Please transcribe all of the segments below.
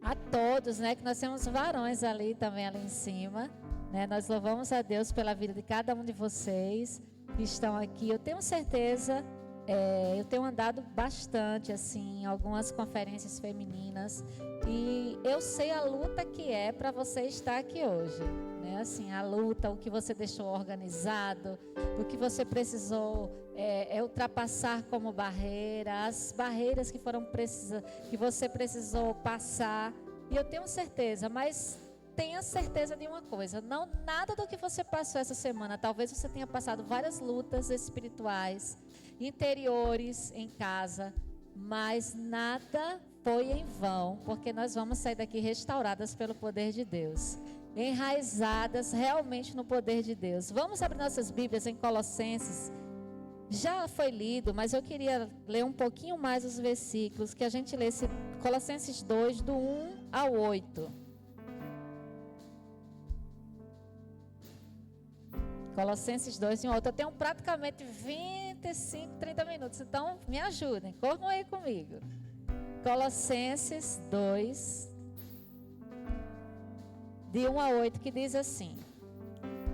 A todos, né? Que nós temos varões ali também, ali em cima, né? Nós louvamos a Deus pela vida de cada um de vocês que estão aqui. Eu tenho certeza, eu tenho andado bastante, assim, em algumas conferências femininas. E eu sei a luta que é para você estar aqui hoje, né? Assim, a luta, o que você deixou organizado, o que você precisou ultrapassar como barreira, as barreiras que você precisou passar. E eu tenho certeza, mas tenha certeza de uma coisa: não, nada do que você passou essa semana, talvez você tenha passado várias lutas espirituais, interiores em casa, mas nada foi em vão, porque nós vamos sair daqui restauradas pelo poder de Deus, enraizadas realmente no poder de Deus. Vamos abrir nossas Bíblias em Colossenses. Já foi lido, mas eu queria ler um pouquinho mais os versículos, que a gente lesse Colossenses 2, do 1 ao 8. Colossenses 2, 1 ao 8. Eu tenho praticamente 25, 30 minutos, então me ajudem, corram aí comigo. Colossenses 2, de 1 a 8, que diz assim: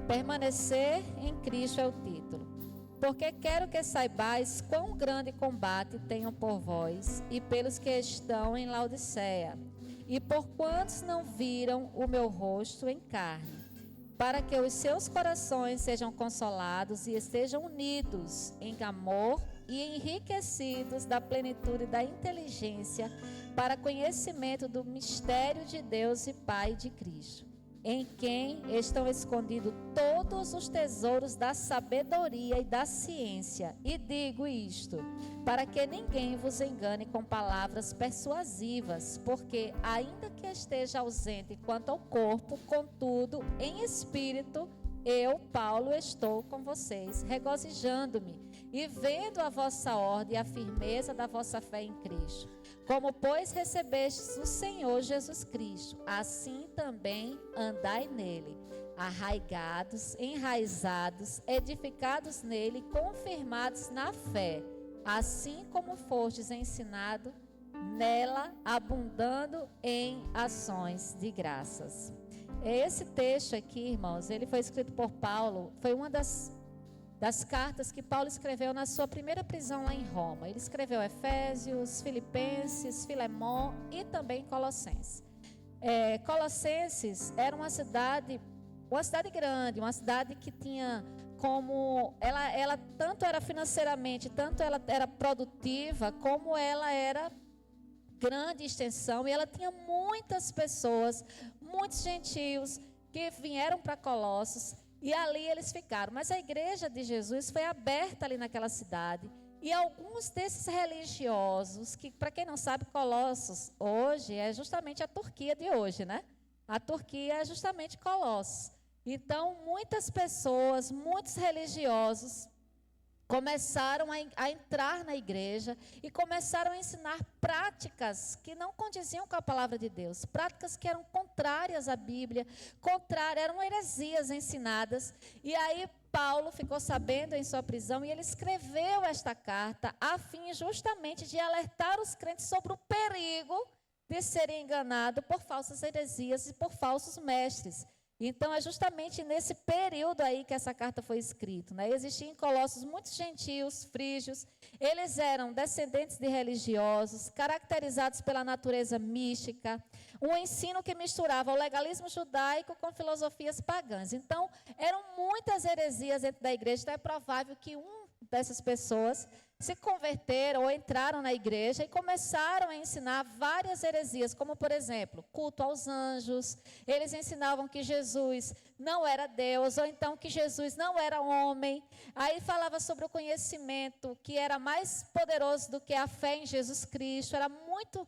permanecer em Cristo é o título. Porque quero que saibais quão grande combate tenho por vós e pelos que estão em Laodiceia, e por quantos não viram o meu rosto em carne, para que os seus corações sejam consolados e estejam unidos em amor e enriquecidos da plenitude da inteligência, para conhecimento do mistério de Deus e Pai de Cristo, em quem estão escondidos todos os tesouros da sabedoria e da ciência. E digo isto, para que ninguém vos engane com palavras persuasivas, porque ainda que esteja ausente quanto ao corpo, contudo, em espírito, eu, Paulo, estou com vocês, regozijando-me e vendo a vossa ordem e a firmeza da vossa fé em Cristo. Como, pois, recebestes o Senhor Jesus Cristo, assim também andai nele, arraigados, enraizados, edificados nele, confirmados na fé, assim como fostes ensinados nela, abundando em ações de graças. Esse texto aqui, irmãos, ele foi escrito por Paulo, foi uma das cartas que Paulo escreveu na sua primeira prisão lá em Roma. Ele escreveu Efésios, Filipenses, Filemon e também Colossenses. Colossenses era uma cidade grande, uma cidade que tinha como ela tanto era financeiramente, tanto ela era produtiva, como ela era grande extensão, e ela tinha muitas pessoas, muitos gentios que vieram para Colossos. E ali eles ficaram. Mas a igreja de Jesus foi aberta ali naquela cidade. E alguns desses religiosos, que para quem não sabe, Colossos hoje é justamente a Turquia de hoje, né? A Turquia é justamente Colossos. Então, muitas pessoas, muitos religiosos começaram a entrar na igreja e começaram a ensinar práticas que não condiziam com a palavra de Deus, práticas que eram contrárias à Bíblia, eram heresias ensinadas. E aí Paulo ficou sabendo em sua prisão e ele escreveu esta carta a fim justamente de alertar os crentes sobre o perigo de serem enganados por falsas heresias e por falsos mestres. Então, é justamente nesse período aí que essa carta foi escrita, né? Existiam em Colossos muitos gentios, frígios. Eles eram descendentes de religiosos, caracterizados pela natureza mística, um ensino que misturava o legalismo judaico com filosofias pagãs. Então, eram muitas heresias dentro da igreja. Então, é provável que dessas pessoas se converteram ou entraram na igreja e começaram a ensinar várias heresias, como, por exemplo, culto aos anjos. Eles ensinavam que Jesus não era Deus, ou então que Jesus não era homem. Aí falava sobre o conhecimento, que era mais poderoso do que a fé em Jesus Cristo. Era muito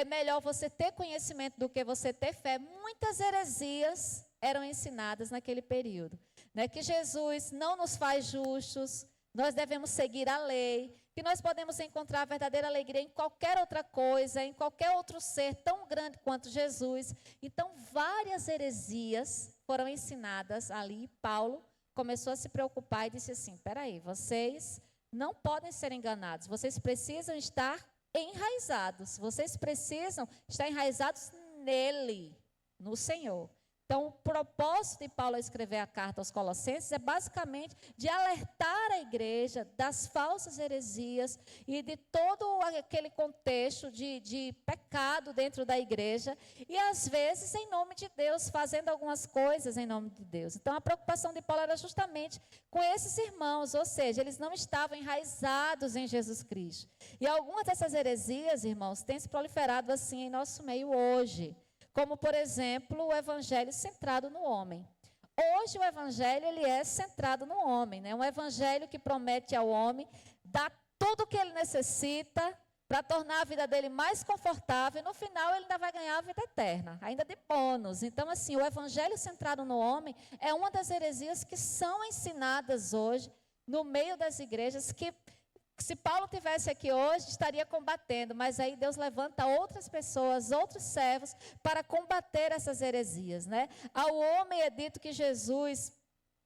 melhor você ter conhecimento do que você ter fé. Muitas heresias eram ensinadas naquele período, né? Que Jesus não nos faz justos, nós devemos seguir a lei, que nós podemos encontrar a verdadeira alegria em qualquer outra coisa, em qualquer outro ser tão grande quanto Jesus. Então, várias heresias foram ensinadas ali. Paulo começou a se preocupar e disse assim: peraí, vocês não podem ser enganados, vocês precisam estar enraizados, vocês precisam estar enraizados nele, no Senhor. Então, o propósito de Paulo escrever a carta aos Colossenses é basicamente de alertar a igreja das falsas heresias e de todo aquele contexto de pecado dentro da igreja e, às vezes, em nome de Deus, fazendo algumas coisas em nome de Deus. Então, a preocupação de Paulo era justamente com esses irmãos, ou seja, eles não estavam enraizados em Jesus Cristo. E algumas dessas heresias, irmãos, têm se proliferado assim em nosso meio hoje. Como, por exemplo, o evangelho centrado no homem. Hoje o evangelho ele é centrado no homem, né? Um evangelho que promete ao homem dar tudo o que ele necessita para tornar a vida dele mais confortável e no final ele ainda vai ganhar a vida eterna, ainda de bônus. Então, assim, o evangelho centrado no homem é uma das heresias que são ensinadas hoje no meio das igrejas que se Paulo tivesse aqui hoje, estaria combatendo, mas aí Deus levanta outras pessoas, outros servos, para combater essas heresias, né? Ao homem é dito que Jesus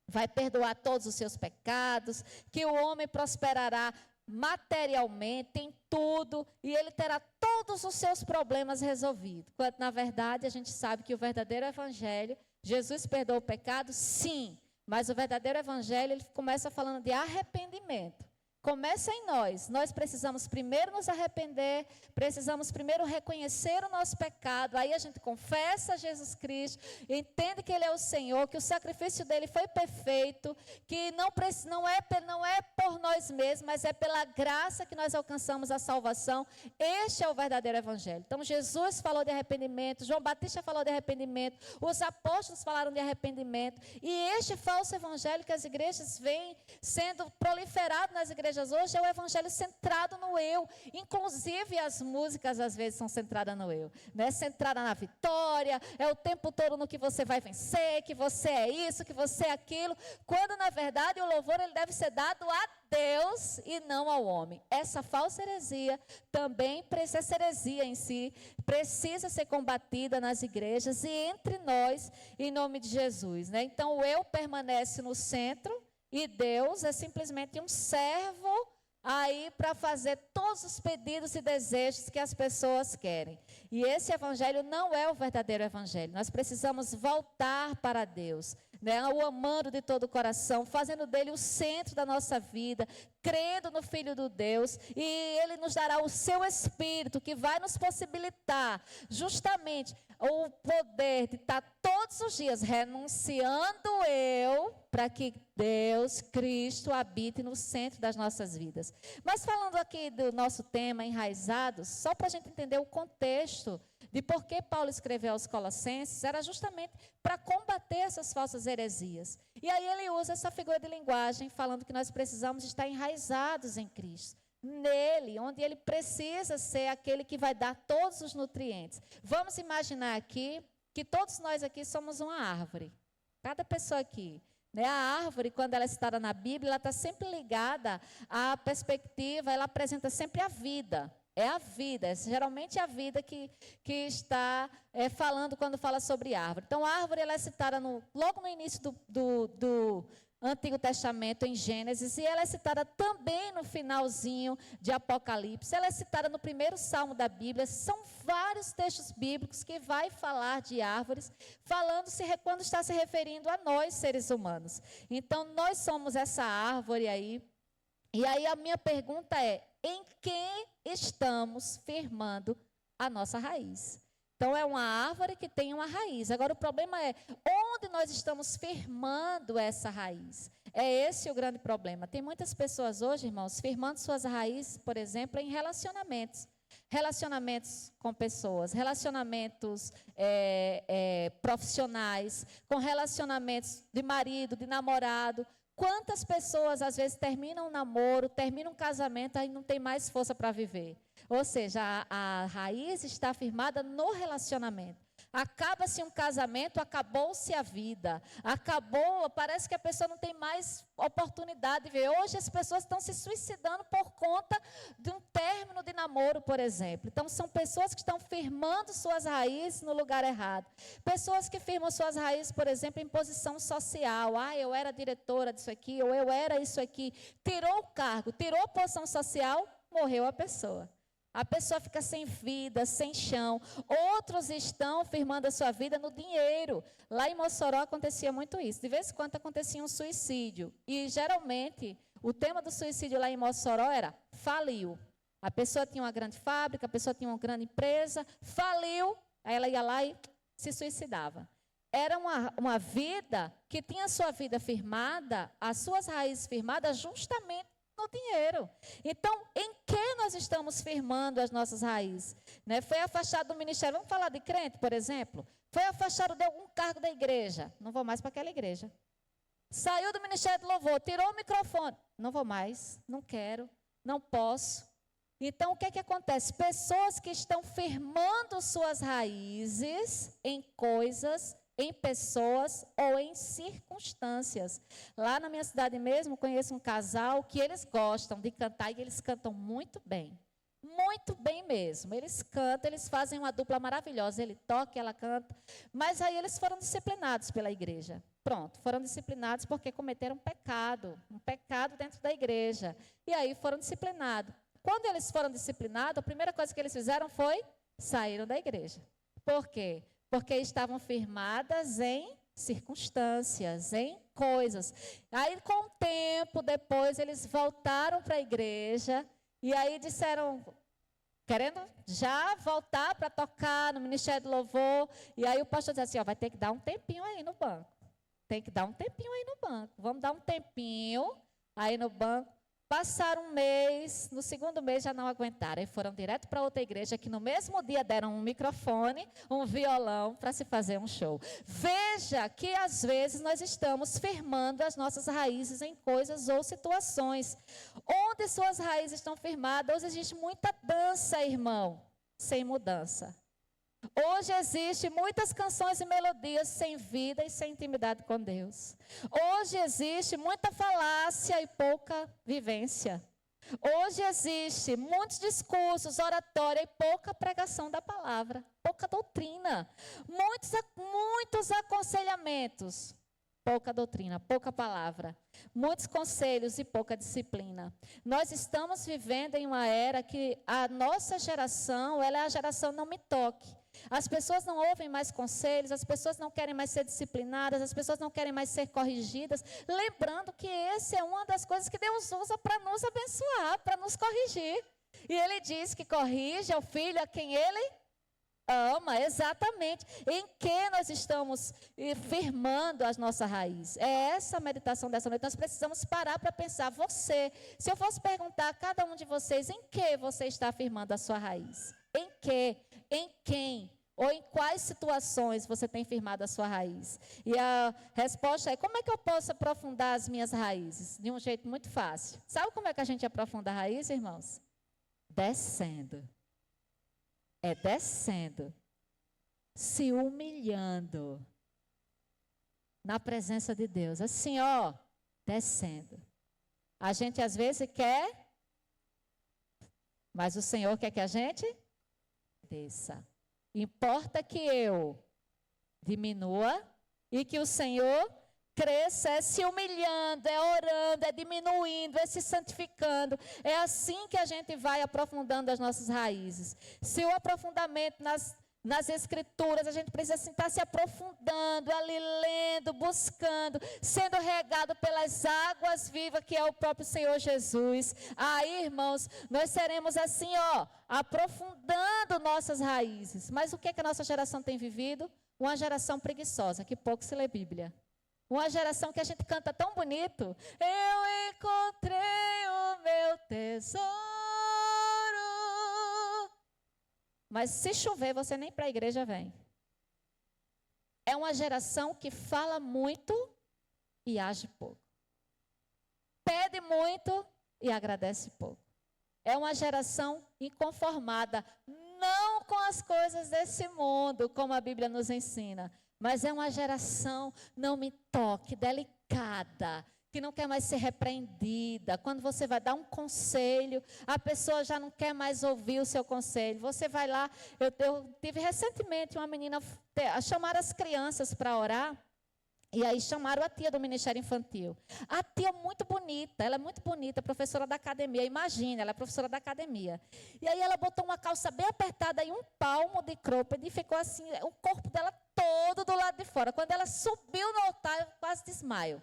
vai perdoar todos os seus pecados, que o homem prosperará materialmente, em tudo, e ele terá todos os seus problemas resolvidos. Quando, na verdade, a gente sabe que o verdadeiro evangelho, Jesus perdoa o pecado, sim, mas o verdadeiro evangelho, ele começa falando de arrependimento. Começa em nós. Nós precisamos primeiro nos arrepender, precisamos primeiro reconhecer o nosso pecado. Aí a gente confessa Jesus Cristo, entende que Ele é o Senhor, que o sacrifício dele foi perfeito, que não é por nós mesmos, mas é pela graça que nós alcançamos a salvação. Este é o verdadeiro evangelho. Então Jesus falou de arrependimento, João Batista falou de arrependimento, os apóstolos falaram de arrependimento. E este falso evangelho que as igrejas vêm sendo proliferado nas igrejas hoje é o evangelho centrado no eu. Inclusive as músicas às vezes são centradas no eu, né? Centrada na vitória, é o tempo todo no que você vai vencer, que você é isso, que você é aquilo, quando na verdade o louvor ele deve ser dado a Deus e não ao homem. Essa falsa heresia também, essa heresia em si, precisa ser combatida nas igrejas e entre nós, em nome de Jesus, né? Então o eu permanece no centro e Deus é simplesmente um servo aí para fazer todos os pedidos e desejos que as pessoas querem. E esse evangelho não é o verdadeiro evangelho. Nós precisamos voltar para Deus, né? O amando de todo o coração, fazendo dele o centro da nossa vida, crendo no Filho do Deus, e Ele nos dará o seu Espírito, que vai nos possibilitar justamente o poder de estar todos os dias renunciando eu, para que Deus, Cristo, habite no centro das nossas vidas. Mas falando aqui do nosso tema, enraizados, só para a gente entender o contexto de por que Paulo escreveu aos Colossenses, era justamente para combater essas falsas heresias. E aí ele usa essa figura de linguagem, falando que nós precisamos estar enraizados em Cristo, nele, onde ele precisa ser aquele que vai dar todos os nutrientes. Vamos imaginar aqui que todos nós aqui somos uma árvore, cada pessoa aqui. Né? A árvore, quando ela é citada na Bíblia, ela está sempre ligada à perspectiva, ela apresenta sempre a vida. É a vida, geralmente é a vida que está falando quando fala sobre árvore. Então, a árvore ela é citada logo no início do Antigo Testamento, em Gênesis, e ela é citada também no finalzinho de Apocalipse. Ela é citada no primeiro salmo da Bíblia. São vários textos bíblicos que vai falar de árvores, quando está se referindo a nós, seres humanos. Então, nós somos essa árvore aí. E aí a minha pergunta é, em quem estamos firmando a nossa raiz? Então, é uma árvore que tem uma raiz. Agora, o problema é, onde nós estamos firmando essa raiz? É esse o grande problema. Tem muitas pessoas hoje, irmãos, firmando suas raízes, por exemplo, em relacionamentos. Relacionamentos com pessoas, relacionamentos profissionais, com relacionamentos de marido, de namorado. Quantas pessoas, às vezes, terminam um namoro, terminam um casamento, aí não tem mais força para viver. Ou seja, a raiz está firmada no relacionamento. Acaba-se um casamento, acabou-se a vida. Parece que a pessoa não tem mais oportunidade de ver. Hoje as pessoas estão se suicidando por conta de um término de namoro, por exemplo. Então, são pessoas que estão firmando suas raízes no lugar errado. Pessoas que firmam suas raízes, por exemplo, em posição social. Eu era diretora disso aqui, ou eu era isso aqui. Tirou o cargo, tirou a posição social, morreu a pessoa. A pessoa fica sem vida, sem chão. Outros estão firmando a sua vida no dinheiro. Lá em Mossoró acontecia muito isso. De vez em quando acontecia um suicídio. E geralmente o tema do suicídio lá em Mossoró era faliu. A pessoa tinha uma grande fábrica, a pessoa tinha uma grande empresa, faliu, aí ela ia lá e se suicidava. Era uma vida que tinha a sua vida firmada, as suas raízes firmadas justamente no dinheiro. Então, em que nós estamos firmando as nossas raízes? Né? Foi afastado do ministério, vamos falar de crente, por exemplo? Foi afastado de algum cargo da igreja, não vou mais para aquela igreja. Saiu do ministério de louvor, tirou o microfone, não vou mais, não quero, não posso. Então, o que é que acontece? Pessoas que estão firmando suas raízes em coisas, em pessoas ou em circunstâncias. Lá na minha cidade mesmo, conheço um casal que eles gostam de cantar e eles cantam muito bem mesmo. Eles cantam, eles fazem uma dupla maravilhosa, ele toca e ela canta, mas aí eles foram disciplinados pela igreja. Pronto, foram disciplinados porque cometeram um pecado dentro da igreja, e aí foram disciplinados. Quando eles foram disciplinados, a primeira coisa que eles fizeram foi saíram da igreja. Por quê? Porque estavam firmadas em circunstâncias, em coisas. Aí, com o tempo, depois, eles voltaram para a igreja e aí disseram, querendo já voltar para tocar no Ministério do Louvor. E aí o pastor disse assim, vai ter que dar um tempinho aí no banco. Tem que dar um tempinho aí no banco. Vamos dar um tempinho aí no banco. Passaram um mês, no segundo mês já não aguentaram. E foram direto para outra igreja, que no mesmo dia deram um microfone, um violão, para se fazer um show. Veja que às vezes nós estamos firmando as nossas raízes em coisas ou situações. Onde suas raízes estão firmadas, hoje existe muita dança, irmão, sem mudança. Hoje existe muitas canções e melodias sem vida e sem intimidade com Deus. Hoje existe muita falácia e pouca vivência. Hoje existe muitos discursos, oratória e pouca pregação da palavra, pouca doutrina. Muitos aconselhamentos, pouca doutrina, pouca palavra. Muitos conselhos e pouca disciplina. Nós estamos vivendo em uma era que a nossa geração, ela é a geração não me toque. As pessoas não ouvem mais conselhos, as pessoas não querem mais ser disciplinadas, as pessoas não querem mais ser corrigidas. Lembrando que essa é uma das coisas que Deus usa para nos abençoar, para nos corrigir. E Ele diz que corrige ao filho a quem Ele ama, exatamente. Em que nós estamos firmando as nossas raízes? É essa a meditação dessa noite. Nós precisamos parar para pensar. Se eu fosse perguntar a cada um de vocês, em que você está firmando a sua raiz? Em que? Em quem? Ou em quais situações você tem firmado a sua raiz? E a resposta é, como é que eu posso aprofundar as minhas raízes? De um jeito muito fácil. Sabe como é que a gente aprofunda a raiz, irmãos? Descendo. É descendo. Se humilhando. Na presença de Deus. Assim, ó, descendo. A gente às vezes quer, mas o Senhor quer que a gente desça. Importa que eu diminua e que o Senhor cresça, é se humilhando, é orando, é diminuindo, é se santificando. É assim que a gente vai aprofundando as nossas raízes. Se o aprofundamento nas Escrituras, a gente precisa estar se aprofundando, ali lendo, buscando, sendo regado pelas águas vivas, que é o próprio Senhor Jesus. Aí, irmãos, nós seremos assim, ó, aprofundando nossas raízes. Mas o que é que a nossa geração tem vivido? Uma geração preguiçosa, que pouco se lê Bíblia. Uma geração que a gente canta tão bonito. Eu encontrei o meu tesouro. Mas se chover, você nem para a igreja vem. É uma geração que fala muito e age pouco. Pede muito e agradece pouco. É uma geração inconformada, não com as coisas desse mundo, como a Bíblia nos ensina, mas é uma geração, não me toque, delicada, que não quer mais ser repreendida. Quando você vai dar um conselho, a pessoa já não quer mais ouvir o seu conselho. Você vai lá, eu tive recentemente uma menina chamar as crianças para orar, E aí chamaram a tia do Ministério Infantil. A tia muito bonita, ela é muito bonita, professora da academia. Imagina, ela é professora da academia. E aí ela botou uma calça bem apertada e um palmo de cropped e ficou assim, o corpo dela todo do lado de fora. Quando ela subiu no altar, eu quase desmaio.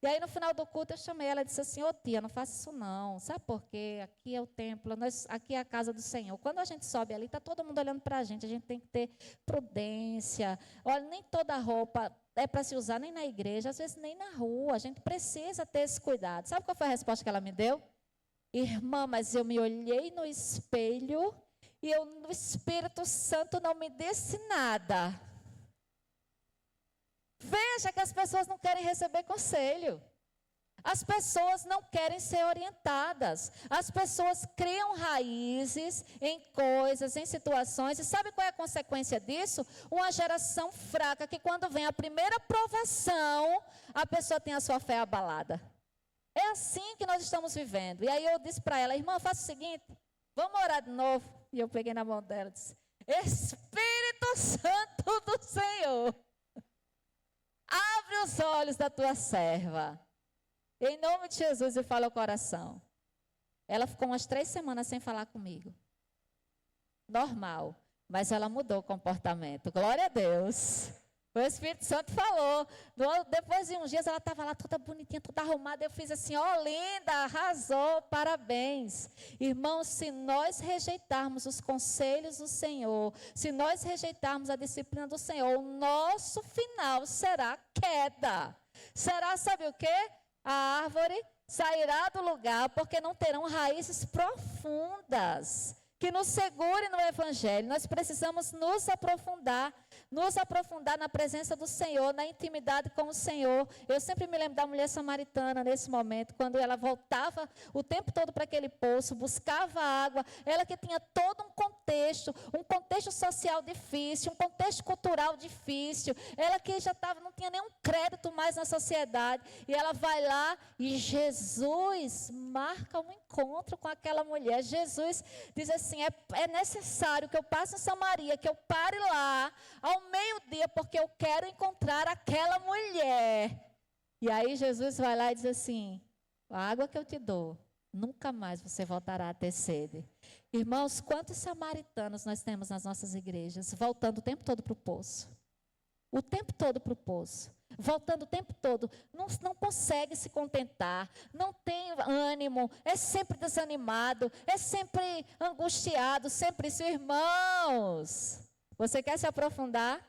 E aí no final do culto eu chamei ela e disse assim, ô tia, não faça isso não. Sabe por quê? Aqui é o templo, aqui é a casa do Senhor. Quando a gente sobe ali, está todo mundo olhando para a gente tem que ter prudência. Olha, nem toda roupa é para se usar nem na igreja, às vezes nem na rua. A gente precisa ter esse cuidado. Sabe qual foi a resposta que ela me deu? Irmã, mas eu me olhei no espelho e o Espírito Santo não me disse nada. Veja que as pessoas não querem receber conselho. As pessoas não querem ser orientadas. As pessoas criam raízes em coisas, em situações. E sabe qual é a consequência disso? Uma geração fraca, que quando vem a primeira provação, a pessoa tem a sua fé abalada. É assim que nós estamos vivendo. E aí eu disse para ela, irmã, faça o seguinte, vamos orar de novo. E eu peguei na mão dela e disse, Espírito Santo do Senhor, abre os olhos da tua serva. Em nome de Jesus, e fala ao coração. Ela ficou umas 3 semanas sem falar comigo. Normal. Mas ela mudou o comportamento. Glória a Deus. O Espírito Santo falou. Depois de uns dias, ela estava lá toda bonitinha, toda arrumada. Eu fiz assim, ó, linda, arrasou, parabéns. Irmãos, se nós rejeitarmos os conselhos do Senhor, se nós rejeitarmos a disciplina do Senhor, o nosso final será queda. Será, sabe o quê? A árvore sairá do lugar porque não terão raízes profundas que nos segurem no Evangelho. Nós precisamos nos aprofundar na presença do Senhor, na intimidade com o Senhor. Eu sempre me lembro da mulher samaritana nesse momento, quando ela voltava o tempo todo para aquele poço, buscava água, ela que tinha todo um contexto social difícil, um contexto cultural difícil, ela que já não tinha nenhum crédito mais na sociedade, e ela vai lá e Jesus marca um encontro com aquela mulher. Jesus diz assim, é necessário que eu passe em Samaria, que eu pare lá ao meio-dia, porque eu quero encontrar aquela mulher. E aí Jesus vai lá e diz assim, a água que eu te dou, nunca mais você voltará a ter sede. Irmãos, quantos samaritanos nós temos nas nossas igrejas, voltando o tempo todo para o poço? O tempo todo para o poço. Voltando o tempo todo, não consegue se contentar, não tem ânimo, é sempre desanimado, é sempre angustiado, sempre isso. Irmãos, você quer se aprofundar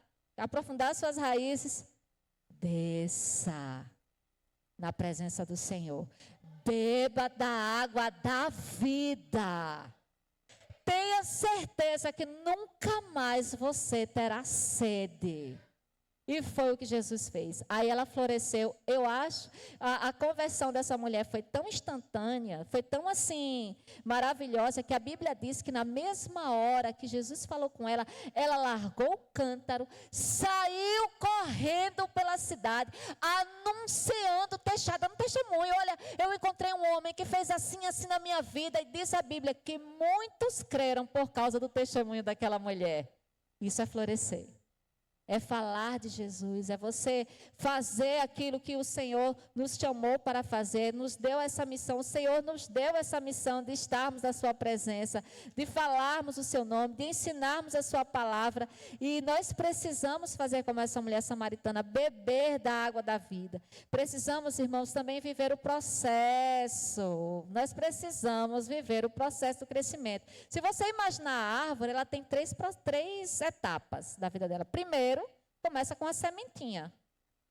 suas raízes? Desça na presença do Senhor, beba da água da vida. Tenha certeza que nunca mais você terá sede. E foi o que Jesus fez. Aí ela floresceu. Eu acho, a conversão dessa mulher foi tão instantânea, foi tão assim, maravilhosa, que a Bíblia diz que na mesma hora que Jesus falou com ela, ela largou o cântaro, saiu correndo pela cidade, anunciando, dando testemunho. Olha, eu encontrei um homem que fez assim, assim na minha vida, e diz a Bíblia que muitos creram por causa do testemunho daquela mulher. Isso é florescer. É falar de Jesus, é você fazer aquilo que o Senhor nos chamou para fazer, nos deu essa missão. O Senhor nos deu essa missão de estarmos na sua presença, de falarmos o seu nome, de ensinarmos a sua palavra. E nós precisamos fazer como essa mulher samaritana, beber da água da vida. Precisamos, irmãos, também viver o processo. Nós precisamos viver o processo do crescimento. Se você imaginar a árvore, ela tem três etapas da vida dela. Primeiro, começa com a sementinha.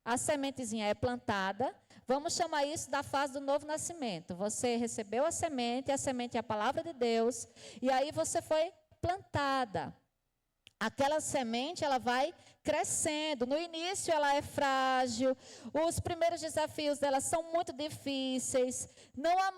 A sementezinha é plantada. Vamos chamar isso da fase do novo nascimento. Você recebeu a semente é a palavra de Deus. E aí você foi plantada. Aquela semente, ela vai crescendo. No início, ela é frágil. Os primeiros desafios dela são muito difíceis. Não há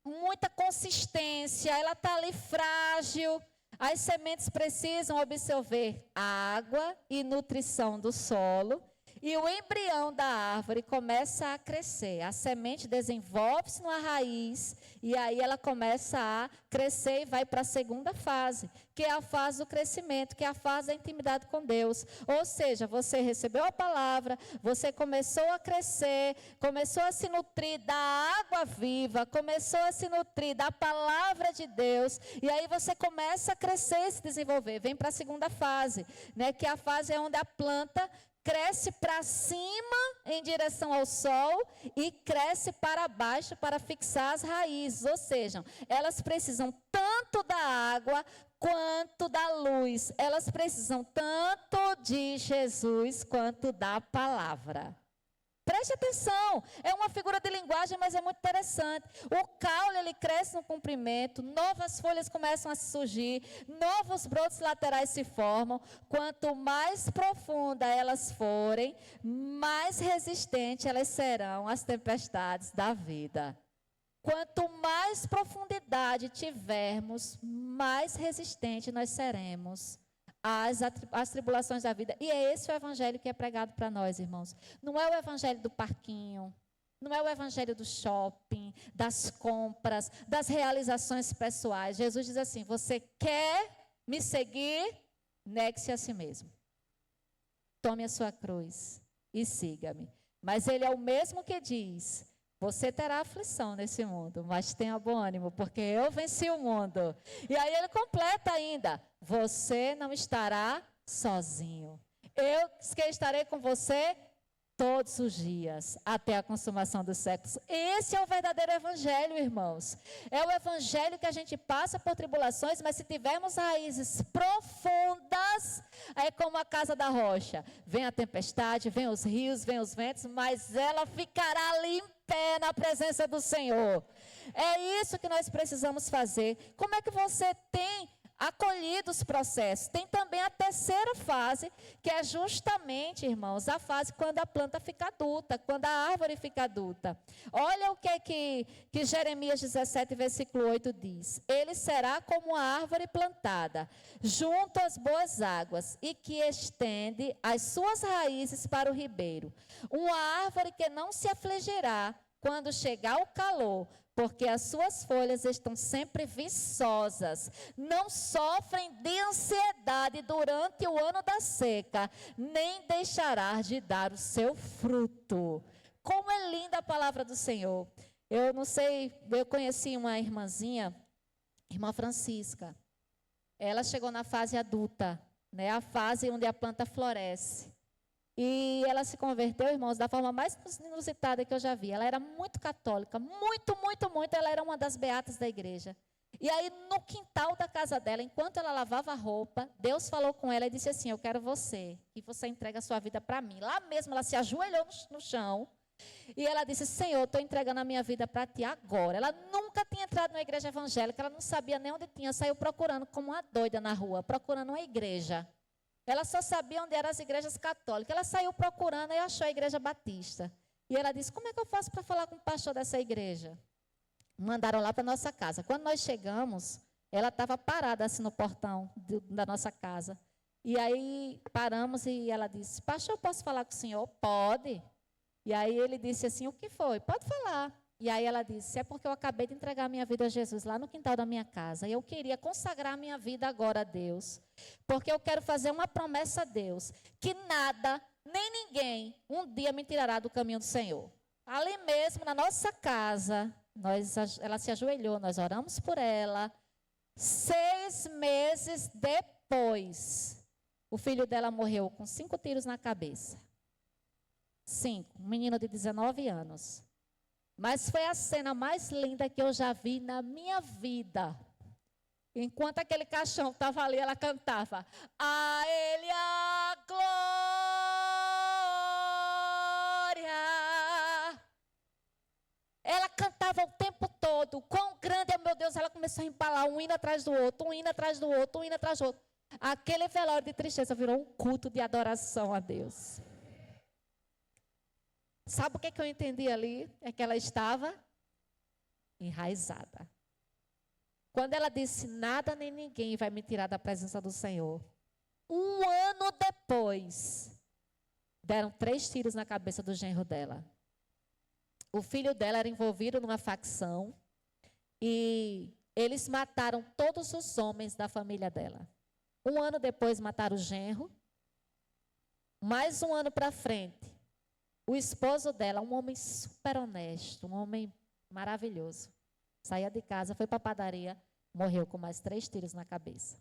muita consistência. Ela está ali frágil. As sementes precisam absorver água e nutrição do solo. e o embrião da árvore começa a crescer. A semente desenvolve-se numa raiz e aí ela começa a crescer e vai para a segunda fase, que é a fase do crescimento, que é a fase da intimidade com Deus. Ou seja, você recebeu a palavra, você começou a crescer, começou a se nutrir da água viva, começou a se nutrir da palavra de Deus, e aí você começa a crescer e se desenvolver. Vem para a segunda fase, né, que é a fase onde a planta cresce para cima em direção ao sol e cresce para baixo para fixar as raízes. Ou seja, elas precisam tanto da água quanto da luz. Elas precisam tanto de Jesus quanto da palavra. Preste atenção, é uma figura de linguagem, mas é muito interessante. O caule, ele cresce no comprimento, novas folhas começam a surgir, novos brotos laterais se formam. Quanto mais profunda elas forem, mais resistentes elas serão às tempestades da vida. Quanto mais profundidade tivermos, mais resistente nós seremos às tribulações da vida. E é esse o evangelho que é pregado para nós, irmãos. Não é o evangelho do parquinho, não é o evangelho do shopping, das compras, das realizações pessoais. Jesus diz assim: você quer me seguir? Negue-se a si mesmo. Tome a sua cruz e siga-me. Mas ele é o mesmo que diz: você terá aflição nesse mundo, mas tenha bom ânimo, porque eu venci o mundo. E aí ele completa ainda: você não estará sozinho. Eu que estarei com você todos os dias, até a consumação dos séculos. Esse é o verdadeiro evangelho, irmãos. É o evangelho que a gente passa por tribulações, mas se tivermos raízes profundas, é como a casa da rocha. Vem a tempestade, vem os rios, vem os ventos, mas ela ficará ali em pé na presença do Senhor. É isso que nós precisamos fazer. Como é que você tem acolhido os processos? Tem também a terceira fase, que é justamente, irmãos, a fase quando a planta fica adulta, quando a árvore fica adulta. Olha o que é que Jeremias 17, versículo 8 diz: ele será como a árvore plantada junto às boas águas e que estende as suas raízes para o ribeiro. Uma árvore que não se afligirá quando chegar o calor, porque as suas folhas estão sempre viçosas, não sofrem de ansiedade durante o ano da seca, nem deixará de dar o seu fruto. Como é linda a palavra do Senhor. Eu não sei, eu conheci uma irmãzinha, irmã Francisca. Ela chegou na fase adulta, né, a fase onde a planta floresce. E ela se converteu, irmãos, da forma mais inusitada que eu já vi. Ela era muito católica, muito. Ela era uma das beatas da igreja. E aí, no quintal da casa dela, enquanto ela lavava a roupa, Deus falou com ela e disse assim: eu quero você, que você entregue a sua vida para mim. Lá mesmo, ela se ajoelhou no chão. E ela disse: Senhor, estou entregando a minha vida para ti agora. Ela nunca tinha entrado numa igreja evangélica, ela não sabia nem onde tinha. Saiu procurando como uma doida na rua, procurando uma igreja. Ela só sabia onde eram as igrejas católicas. Ela saiu procurando e achou a igreja batista. E ela disse: como é que eu faço para falar com o pastor dessa igreja? Mandaram lá para a nossa casa. Quando nós chegamos, ela estava parada assim no portão da nossa casa. E aí paramos e ela disse: pastor, eu posso falar com o senhor? Pode. E aí ele disse assim: o que foi? Pode falar. E aí ela disse: é porque eu acabei de entregar a minha vida a Jesus lá no quintal da minha casa. E eu queria consagrar a minha vida agora a Deus. Porque eu quero fazer uma promessa a Deus, que nada, nem ninguém, um dia me tirará do caminho do Senhor. Ali mesmo, na nossa casa, ela se ajoelhou, nós oramos por ela. 6 meses depois, o filho dela morreu com 5 tiros na cabeça. 5, um menino de 19 anos. Mas foi a cena mais linda que eu já vi na minha vida. Enquanto aquele caixão estava ali, ela cantava: a Ele a glória. Ela cantava o tempo todo: quão grande é meu Deus. Ela começou a empalar um hino atrás do outro, um hino atrás do outro, um hino atrás do outro. Aquele velório de tristeza virou um culto de adoração a Deus. Sabe o que eu entendi ali? É que ela estava enraizada. Quando ela disse: nada nem ninguém vai me tirar da presença do Senhor. Um ano depois, deram 3 tiros na cabeça do genro dela. O filho dela era envolvido numa facção e eles mataram todos os homens da família dela. 1 ano depois mataram o genro. Mais 1 ano para frente, o esposo dela, um homem super honesto, um homem maravilhoso, saía de casa, foi para a padaria, morreu com mais 3 tiros na cabeça.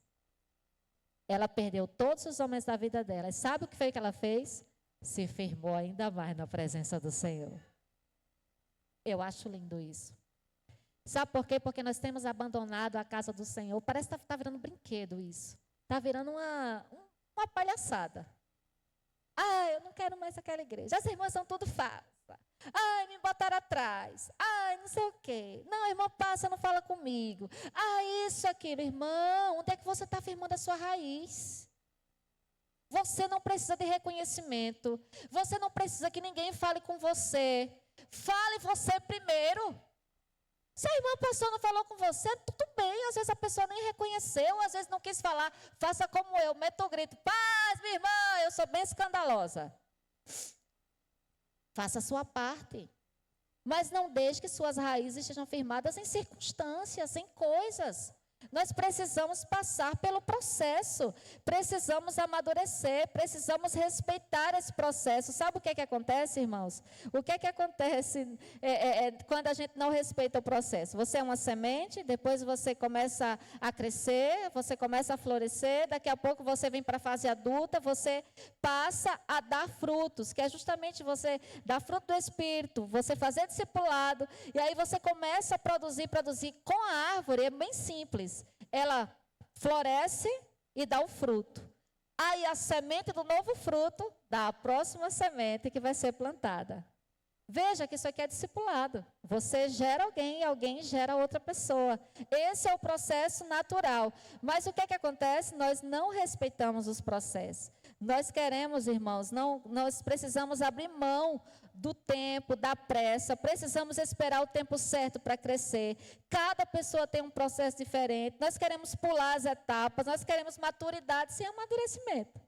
Ela perdeu todos os homens da vida dela. E sabe o que foi que ela fez? Se firmou ainda mais na presença do Senhor. Eu acho lindo isso. Sabe por quê? Porque nós temos abandonado a casa do Senhor. Parece que está virando brinquedo isso. Está virando uma palhaçada. Eu não quero mais aquela igreja. As irmãs são tudo falsas. Me botaram atrás. Não sei o quê. Não, irmão, passa, não fala comigo. Isso, aquilo. Irmão, onde é que você está firmando a sua raiz? Você não precisa de reconhecimento. Você não precisa que ninguém fale com você. Fale você primeiro. Se a irmã pastor não falou com você, tudo bem. Às vezes a pessoa nem reconheceu, às vezes não quis falar. Faça como eu, meta o grito. Paz, minha irmã, eu sou bem escandalosa. Faça a sua parte. Mas não deixe que suas raízes estejam firmadas em circunstâncias, em coisas. Nós precisamos passar pelo processo, precisamos amadurecer, precisamos respeitar esse processo. Sabe o que acontece, irmãos? O que acontece quando a gente não respeita o processo? Você é uma semente, depois você começa a crescer, você começa a florescer, daqui a pouco você vem para a fase adulta, você passa a dar frutos, que é justamente você dar fruto do Espírito, você fazer discipulado, e aí você começa a produzir com a árvore, é bem simples. Ela floresce e dá um fruto. Aí a semente do novo fruto dá a próxima semente que vai ser plantada. Veja que isso aqui é discipulado. Você gera alguém e alguém gera outra pessoa. Esse é o processo natural. Mas o que acontece? Nós não respeitamos os processos. Nós queremos, irmãos, nós precisamos abrir mão do tempo, da pressa, precisamos esperar o tempo certo para crescer. Cada pessoa tem um processo diferente. Nós queremos pular as etapas, nós queremos maturidade sem amadurecimento.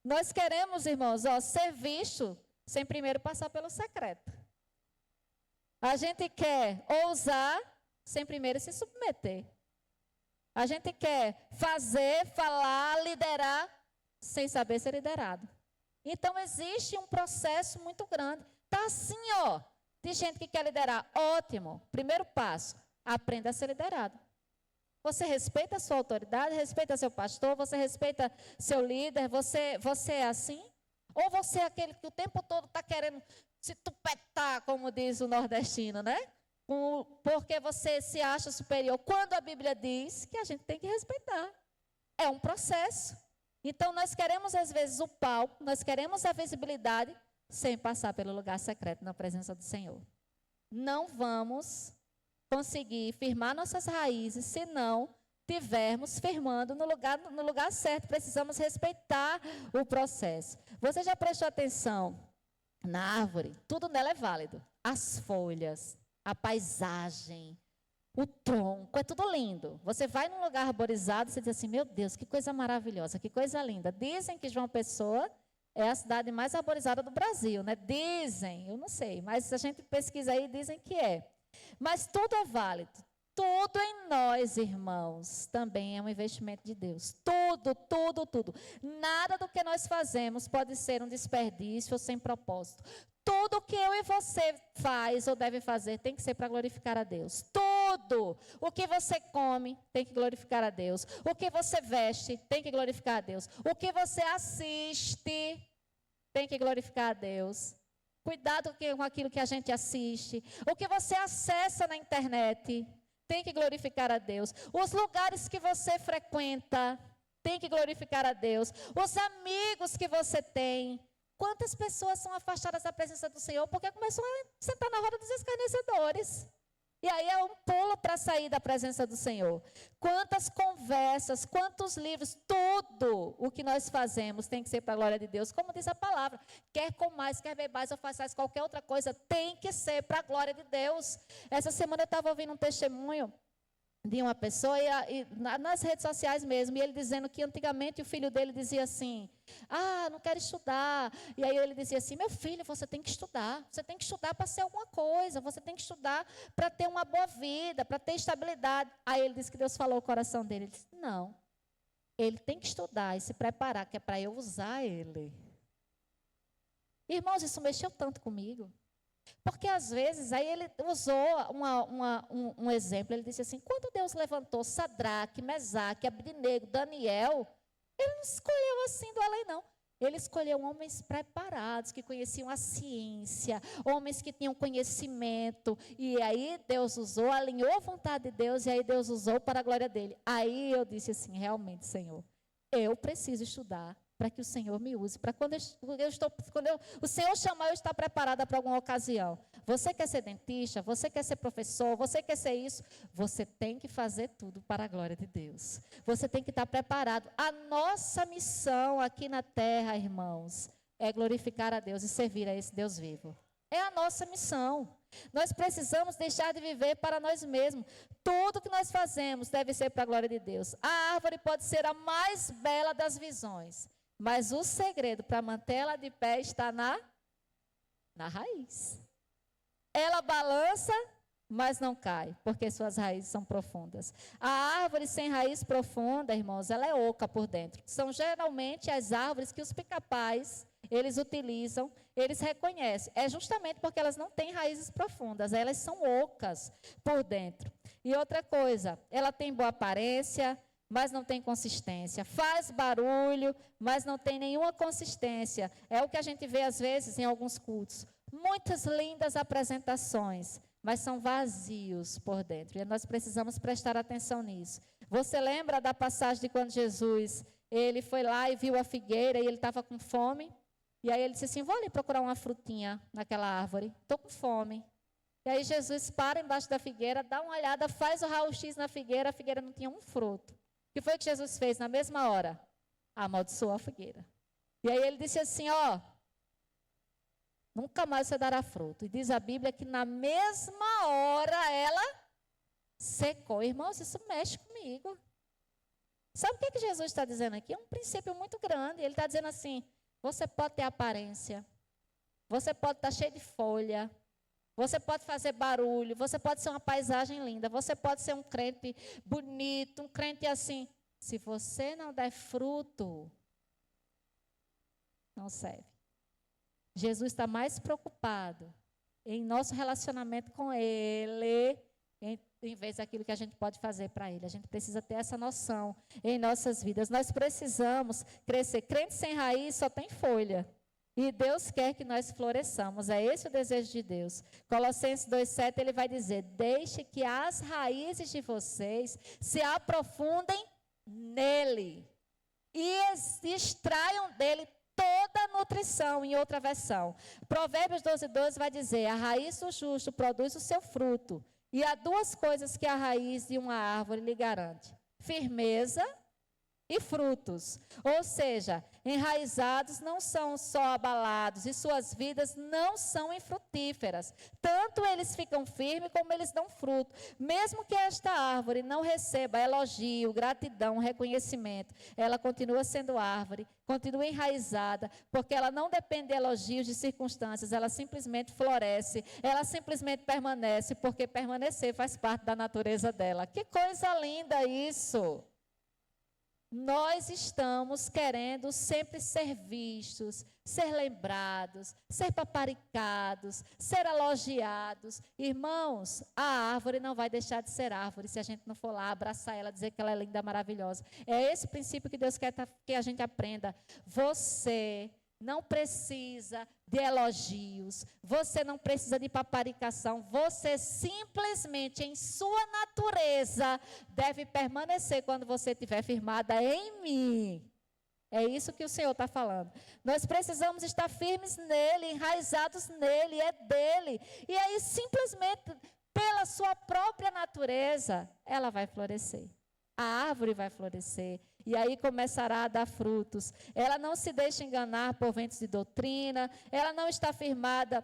Nós queremos, irmãos, ser visto sem primeiro passar pelo secreto. A gente quer ousar sem primeiro se submeter. A gente quer fazer, falar, liderar sem saber ser liderado. Então, existe um processo muito grande. Está assim, tem gente que quer liderar. Ótimo. Primeiro passo, aprenda a ser liderado. Você respeita a sua autoridade, respeita seu pastor, você respeita seu líder, você é assim? Ou você é aquele que o tempo todo está querendo se tupetar, como diz o nordestino, né? Porque você se acha superior. Quando a Bíblia diz que a gente tem que respeitar. É um processo. Então, nós queremos, às vezes, o palco, nós queremos a visibilidade, sem passar pelo lugar secreto na presença do Senhor. Não vamos conseguir firmar nossas raízes se não tivermos firmando no lugar certo. Precisamos respeitar o processo. Você já prestou atenção na árvore? Tudo nela é válido. As folhas, a paisagem, o tronco, é tudo lindo. Você vai num lugar arborizado, você diz assim, meu Deus, que coisa maravilhosa, que coisa linda. Dizem que João Pessoa é a cidade mais arborizada do Brasil, né? Dizem, eu não sei, mas a gente pesquisa aí, dizem que é. Mas tudo é válido. Tudo em nós, irmãos, também é um investimento de Deus. Tudo, tudo, tudo. Nada do que nós fazemos pode ser um desperdício ou sem propósito. Tudo que eu e você faz ou deve fazer tem que ser para glorificar a Deus. Tudo. O que você come tem que glorificar a Deus. O que você veste tem que glorificar a Deus. O que você assiste tem que glorificar a Deus. Cuidado com aquilo que a gente assiste. O que você acessa na internet tem que glorificar a Deus. Os lugares que você frequenta tem que glorificar a Deus. Os amigos que você tem. Quantas pessoas são afastadas da presença do Senhor porque começou a sentar na roda dos escarnecedores. E aí é um pulo para sair da presença do Senhor. Quantas conversas, quantos livros, tudo o que nós fazemos tem que ser para a glória de Deus. Como diz a palavra, quer comais, quer bebais ou façais qualquer outra coisa, tem que ser para a glória de Deus. Essa semana eu estava ouvindo um testemunho de uma pessoa, nas redes sociais mesmo, e ele dizendo que antigamente o filho dele dizia assim, não quero estudar. E aí ele dizia assim, meu filho, você tem que estudar para ser alguma coisa, você tem que estudar para ter uma boa vida, para ter estabilidade. Aí ele disse que Deus falou o coração dele, ele disse, não, ele tem que estudar e se preparar, que é para eu usar ele. Irmãos, isso mexeu tanto comigo. Porque às vezes, aí ele usou um exemplo, ele disse assim, quando Deus levantou Sadraque, Mesaque, Abdenego, Daniel, ele não escolheu assim do além não. Ele escolheu homens preparados, que conheciam a ciência, homens que tinham conhecimento, e aí Deus usou, alinhou a vontade de Deus, e aí Deus usou para a glória dele. Aí eu disse assim, realmente, Senhor, eu preciso estudar, para que o Senhor me use, para quando o Senhor chamar, eu estar preparada para alguma ocasião. Você quer ser dentista, você quer ser professor, você quer ser isso, você tem que fazer tudo para a glória de Deus. Você tem que estar preparado. A nossa missão aqui na terra, irmãos, é glorificar a Deus e servir a esse Deus vivo. É a nossa missão. Nós precisamos deixar de viver para nós mesmos. Tudo que nós fazemos deve ser para a glória de Deus. A árvore pode ser a mais bela das visões, mas o segredo para mantê-la de pé está na raiz. Ela balança, mas não cai, porque suas raízes são profundas. A árvore sem raiz profunda, irmãos, ela é oca por dentro. São geralmente as árvores que os pica-pais, eles utilizam, eles reconhecem. É justamente porque elas não têm raízes profundas, elas são ocas por dentro. E outra coisa, ela tem boa aparência, mas não tem consistência. Faz barulho, mas não tem nenhuma consistência. É o que a gente vê às vezes em alguns cultos. Muitas lindas apresentações, mas são vazios por dentro. E nós precisamos prestar atenção nisso. Você lembra da passagem de quando Jesus, ele foi lá e viu a figueira e ele estava com fome? E aí ele disse assim, vou ali procurar uma frutinha naquela árvore, estou com fome. E aí Jesus para embaixo da figueira, dá uma olhada, faz o raio-x na figueira, a figueira não tinha um fruto. O que foi que Jesus fez na mesma hora? Amaldiçoou a figueira. E aí ele disse assim, nunca mais você dará fruto. E diz a Bíblia que na mesma hora ela secou. Irmãos, isso mexe comigo. Sabe o que Jesus está dizendo aqui? É um princípio muito grande. Ele está dizendo assim, você pode ter aparência, você pode estar cheio de folha, você pode fazer barulho, você pode ser uma paisagem linda, você pode ser um crente bonito, um crente assim. Se você não der fruto, não serve. Jesus está mais preocupado em nosso relacionamento com Ele, em vez daquilo que a gente pode fazer para Ele. A gente precisa ter essa noção em nossas vidas. Nós precisamos crescer. Crente sem raiz só tem folha. E Deus quer que nós floresçamos. É esse o desejo de Deus. Colossenses 2,7, ele vai dizer, deixe que as raízes de vocês se aprofundem nele. E extraiam dele toda a nutrição, em outra versão. Provérbios 12,12 vai dizer, a raiz do justo produz o seu fruto. E há duas coisas que a raiz de uma árvore lhe garante. Firmeza e frutos. Ou seja, enraizados não são só abalados e suas vidas não são infrutíferas. Tanto eles ficam firmes como eles dão fruto. Mesmo que esta árvore não receba elogio, gratidão, reconhecimento, ela continua sendo árvore, continua enraizada, porque ela não depende de elogios, de circunstâncias, ela simplesmente floresce, ela simplesmente permanece, porque permanecer faz parte da natureza dela. Que coisa linda isso! Nós estamos querendo sempre ser vistos, ser lembrados, ser paparicados, ser elogiados. Irmãos, a árvore não vai deixar de ser árvore se a gente não for lá abraçar ela, dizer que ela é linda, maravilhosa. É esse princípio que Deus quer que a gente aprenda. Você não precisa de elogios, você não precisa de paparicação, você simplesmente em sua natureza deve permanecer quando você estiver firmada em mim. É isso que o Senhor está falando. Nós precisamos estar firmes nele, enraizados nele, é dele. E aí simplesmente pela sua própria natureza, ela vai florescer. A árvore vai florescer e aí começará a dar frutos. Ela não se deixa enganar por ventos de doutrina, ela não está firmada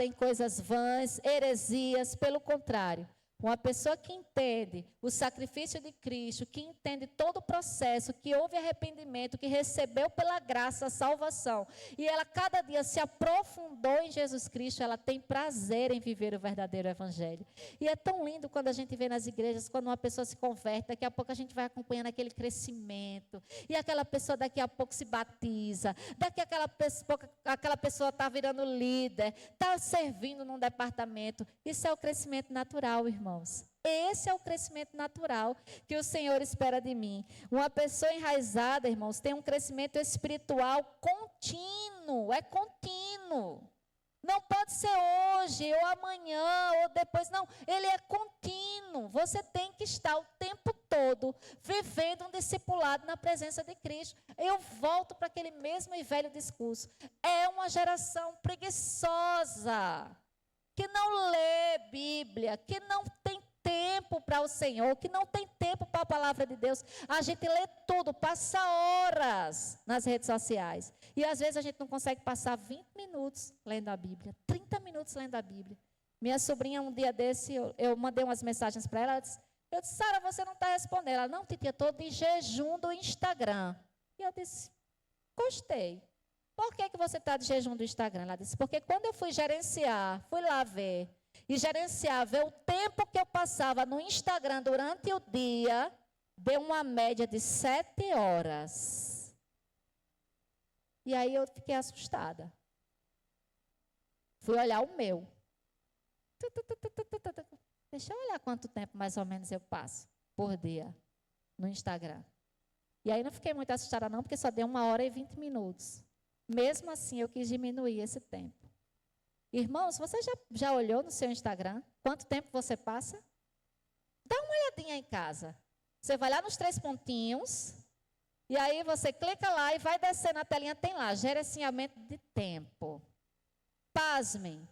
em coisas vãs, heresias, pelo contrário. Uma pessoa que entende o sacrifício de Cristo, que entende todo o processo, que houve arrependimento, que recebeu pela graça a salvação, e ela cada dia se aprofundou em Jesus Cristo, ela tem prazer em viver o verdadeiro evangelho. E é tão lindo quando a gente vê nas igrejas, quando uma pessoa se converte, daqui a pouco a gente vai acompanhando aquele crescimento, e aquela pessoa daqui a pouco se batiza, daqui aquela pessoa está virando líder, está servindo num departamento. Isso é o crescimento natural, irmãos. Esse é o crescimento natural que o Senhor espera de mim. Uma pessoa enraizada, irmãos, tem um crescimento espiritual contínuo, é contínuo. Não pode ser hoje, ou amanhã, ou depois, não. Ele é contínuo. Você tem que estar o tempo todo vivendo um discipulado na presença de Cristo. Eu volto para aquele mesmo e velho discurso. É uma geração preguiçosa, que não lê Bíblia, que não tem tempo para o Senhor, que não tem tempo para a palavra de Deus. A gente lê tudo, passa horas nas redes sociais. E às vezes a gente não consegue passar 20 minutos lendo a Bíblia, 30 minutos lendo a Bíblia. Minha sobrinha, um dia desse, eu mandei umas mensagens para ela, eu disse, Sara, você não está respondendo. Ela, não, titia, estou de jejum do Instagram. E eu disse, gostei. Por que você está de jejum do Instagram? Ela disse, porque quando eu fui gerenciar, fui lá ver, e gerenciar, ver o tempo que eu passava no Instagram durante o dia, deu uma média de 7 horas. E aí eu fiquei assustada. Fui olhar o meu. Deixa eu olhar quanto tempo mais ou menos eu passo por dia no Instagram. E aí não fiquei muito assustada não, porque só deu 1 hora e 20 minutos. Mesmo assim, eu quis diminuir esse tempo. Irmãos, você já olhou no seu Instagram? Quanto tempo você passa? Dá uma olhadinha em casa. Você vai lá nos 3 pontinhos, e aí você clica lá e vai descer na telinha, tem lá, gerenciamento de tempo. Pasmem.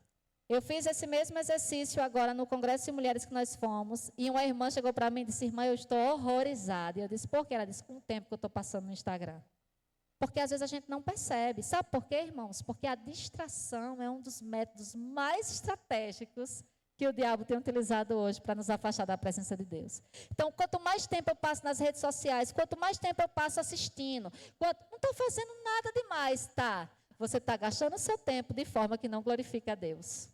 Eu fiz esse mesmo exercício agora no Congresso de Mulheres que nós fomos, e uma irmã chegou para mim e disse, irmã, eu estou horrorizada. E eu disse, por quê? Ela disse, com o tempo que eu estou passando no Instagram. Porque às vezes a gente não percebe. Sabe por quê, irmãos? Porque a distração é um dos métodos mais estratégicos que o diabo tem utilizado hoje para nos afastar da presença de Deus. Então, quanto mais tempo eu passo nas redes sociais, quanto mais tempo eu passo assistindo, não estou fazendo nada demais, tá? Você está gastando o seu tempo de forma que não glorifica a Deus.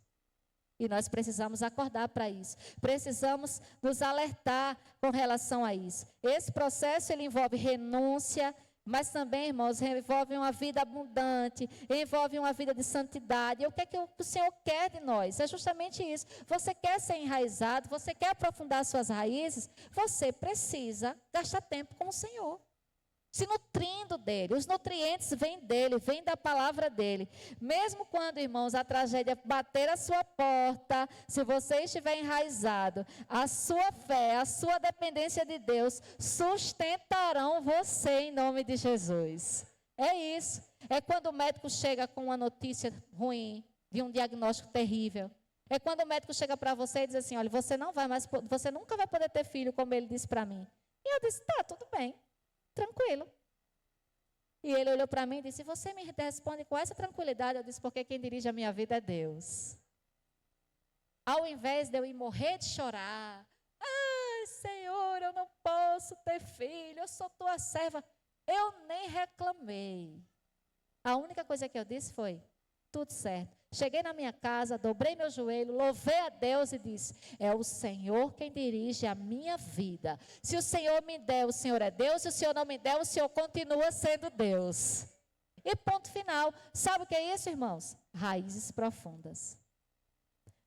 E nós precisamos acordar para isso. Precisamos nos alertar com relação a isso. Esse processo, ele envolve renúncia, mas também, irmãos, envolve uma vida abundante, envolve uma vida de santidade. E o que é que o Senhor quer de nós? É justamente isso. Você quer ser enraizado, você quer aprofundar suas raízes, você precisa gastar tempo com o Senhor. Se nutrindo dele. Os nutrientes vêm dele, vêm da palavra dele. Mesmo quando, irmãos, a tragédia bater a sua porta, se você estiver enraizado, a sua fé, a sua dependência de Deus sustentarão você em nome de Jesus. É isso. É quando o médico chega com uma notícia ruim, de um diagnóstico terrível. É quando o médico chega para você e diz assim, olha, você nunca vai poder ter filho, como ele disse para mim. E eu disse, tá, tudo bem. Tranquilo. E ele olhou para mim e disse, você me responde com essa tranquilidade? Eu disse, porque quem dirige a minha vida é Deus. Ao invés de eu ir morrer de chorar, ai, Senhor, eu não posso ter filho, eu sou tua serva. Eu nem reclamei. A única coisa que eu disse foi, tudo certo. Cheguei na minha casa, dobrei meu joelho, louvei a Deus e disse, é o Senhor quem dirige a minha vida. Se o Senhor me der, o Senhor é Deus. Se o Senhor não me der, o Senhor continua sendo Deus. E ponto final. Sabe o que é isso, irmãos? Raízes profundas.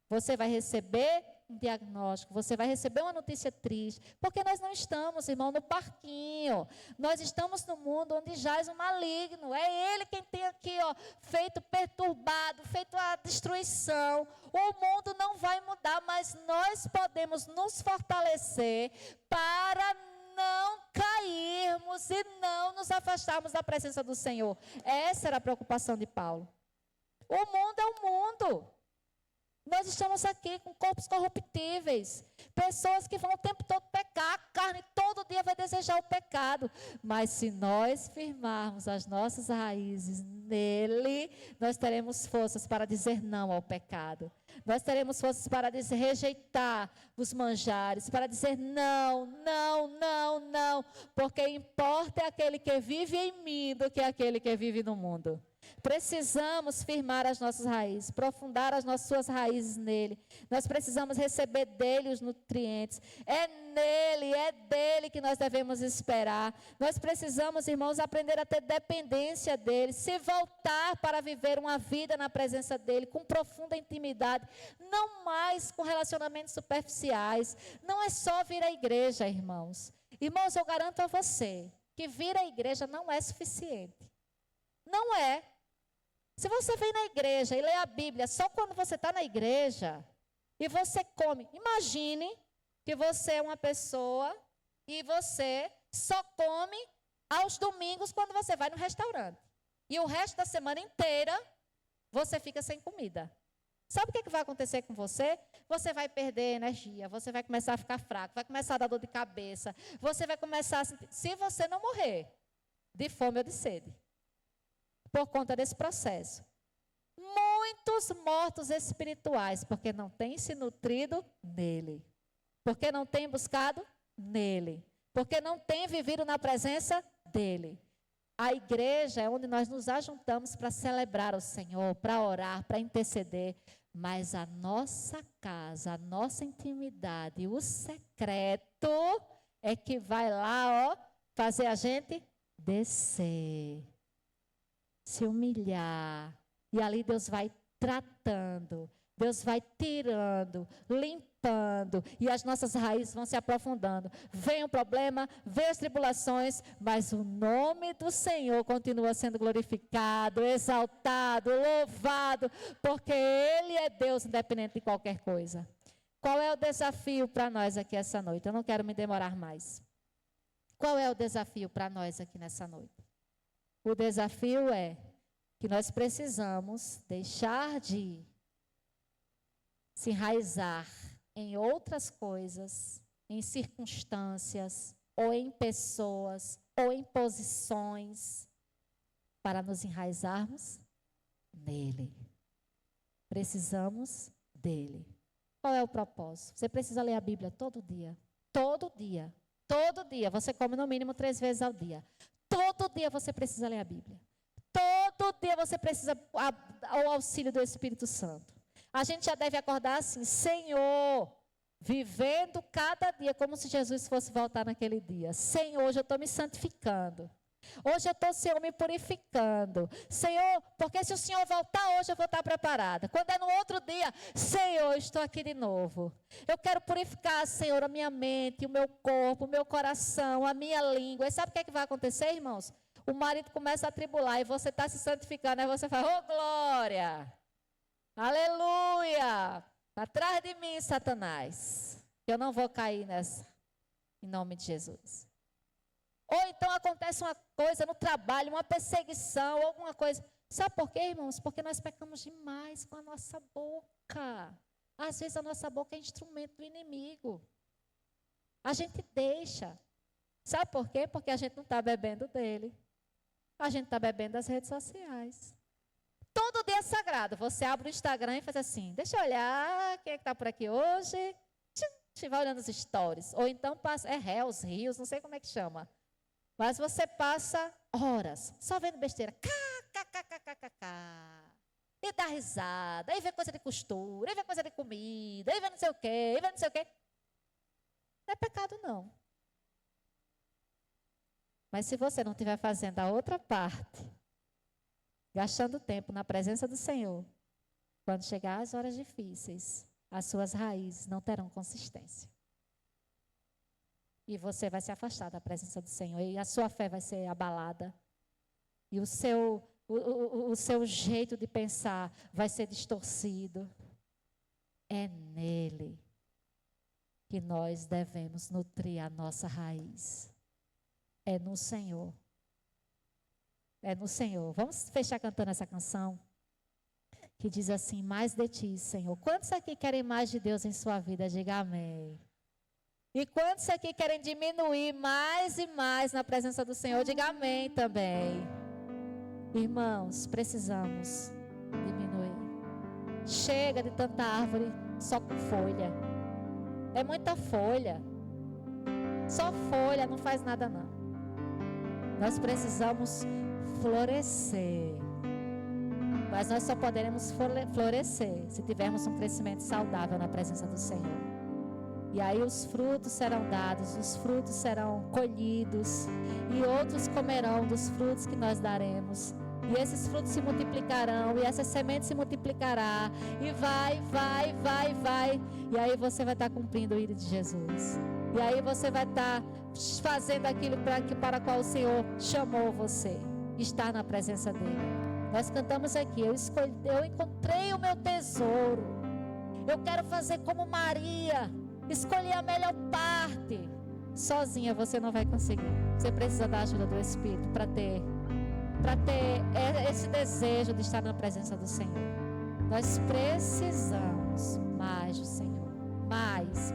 Você vai receber um diagnóstico, você vai receber uma notícia triste, porque nós não estamos, irmão, no parquinho. Nós estamos no mundo onde jaz o maligno. É ele quem tem aqui, ó, feito perturbado, feito a destruição. O mundo não vai mudar, mas nós podemos nos fortalecer para não cairmos e não nos afastarmos da presença do Senhor. Essa era a preocupação de Paulo. O mundo é o mundo. Nós estamos aqui com corpos corruptíveis, pessoas que vão o tempo todo pecar, a carne todo dia vai desejar o pecado. Mas se nós firmarmos as nossas raízes nele, nós teremos forças para dizer não ao pecado. Nós teremos forças para rejeitar os manjares, para dizer não, não, não, não, porque importa é aquele que vive em mim do que aquele que vive no mundo. Precisamos firmar as nossas raízes, aprofundar as suas raízes nele. Nós precisamos receber dele os nutrientes. É nele, é dele que nós devemos esperar. Nós precisamos, irmãos, aprender a ter dependência dele, se voltar para viver uma vida na presença dele, com profunda intimidade, não mais com relacionamentos superficiais. Não é só vir à igreja, irmãos. Irmãos, eu garanto a você que vir à igreja não é suficiente. Não é. Se você vem na igreja e lê a Bíblia só quando você está na igreja e você come, imagine que você é uma pessoa e você só come aos domingos quando você vai no restaurante. E o resto da semana inteira você fica sem comida. Sabe o que vai acontecer com você? Você vai perder energia, você vai começar a ficar fraco, vai começar a dar dor de cabeça, você vai começar a sentir, se você não morrer de fome ou de sede. Por conta desse processo. Muitos mortos espirituais, porque não têm se nutrido nele. Porque não têm buscado nele. Porque não têm vivido na presença dele. A igreja é onde nós nos ajuntamos para celebrar o Senhor, para orar, para interceder. Mas a nossa casa, a nossa intimidade, o secreto é que vai lá, ó, fazer a gente descer. Se humilhar, e ali Deus vai tratando, Deus vai tirando, limpando, e as nossas raízes vão se aprofundando. Vem o problema, vem as tribulações, mas o nome do Senhor continua sendo glorificado, exaltado, louvado, porque Ele é Deus independente de qualquer coisa. Qual é o desafio para nós aqui essa noite? Eu não quero me demorar mais. Qual é o desafio para nós aqui nessa noite? O desafio é que nós precisamos deixar de se enraizar em outras coisas, em circunstâncias, ou em pessoas, ou em posições, para nos enraizarmos nele. Precisamos dele. Qual é o propósito? Você precisa ler a Bíblia todo dia. Todo dia. Todo dia. Você come no mínimo 3 vezes ao dia. Todo dia você precisa ler a Bíblia. Todo dia você precisa ao auxílio do Espírito Santo. A gente já deve acordar assim, Senhor, vivendo cada dia como se Jesus fosse voltar naquele dia. Senhor, hoje eu estou me santificando. Hoje eu estou, Senhor, me purificando. Senhor, porque se o Senhor voltar hoje, eu vou estar preparada. Quando é no outro dia, Senhor, eu estou aqui de novo. Eu quero purificar, Senhor, a minha mente, o meu corpo, o meu coração, a minha língua. E sabe o que é que vai acontecer, irmãos? O marido começa a tribular e você está se santificando. Aí você fala, glória! Aleluia! Atrás de mim, Satanás. Eu não vou cair nessa. Em nome de Jesus. Ou então acontece uma coisa no trabalho, uma perseguição, alguma coisa. Sabe por quê, irmãos? Porque nós pecamos demais com a nossa boca. Às vezes a nossa boca é instrumento do inimigo. A gente deixa. Sabe por quê? Porque a gente não está bebendo dele. A gente está bebendo das redes sociais. Todo dia é sagrado. Você abre o Instagram e faz assim, deixa eu olhar quem é que está por aqui hoje. Tchim, vai olhando os stories. Ou então passa, Reels, Rios, não sei como é que chama. Mas você passa horas só vendo besteira. E dá risada. Aí vê coisa de costura, aí vê coisa de comida, aí vê não sei o quê, aí vê não sei o quê. Não é pecado, não. Mas se você não estiver fazendo a outra parte, gastando tempo na presença do Senhor, quando chegar as horas difíceis, as suas raízes não terão consistência. E você vai se afastar da presença do Senhor. E a sua fé vai ser abalada. E o seu jeito de pensar vai ser distorcido. É nele que nós devemos nutrir a nossa raiz. É no Senhor. É no Senhor. Vamos fechar cantando essa canção? Que que diz assim: mais de ti, Senhor. Quantos aqui querem mais de Deus em sua vida? Diga amém. E quantos aqui querem diminuir mais e mais na presença do Senhor? Diga amém também. Irmãos, precisamos diminuir. Chega de tanta árvore só com folha. É muita folha. Só folha não faz nada não. Nós precisamos florescer. Mas nós só poderemos florescer se tivermos um crescimento saudável na presença do Senhor. E aí os frutos serão dados, os frutos serão colhidos, e outros comerão dos frutos que nós daremos. E esses frutos se multiplicarão, e essa semente se multiplicará, e vai. E aí você vai estar cumprindo o ídolo de Jesus. E aí você vai estar fazendo aquilo para qual o Senhor chamou você, estar na presença dEle. Nós cantamos aqui: eu encontrei o meu tesouro. Eu quero fazer como Maria, escolher a melhor parte. Sozinha você não vai conseguir. Você precisa da ajuda do Espírito para ter esse desejo de estar na presença do Senhor. Nós precisamos mais do Senhor. Mais.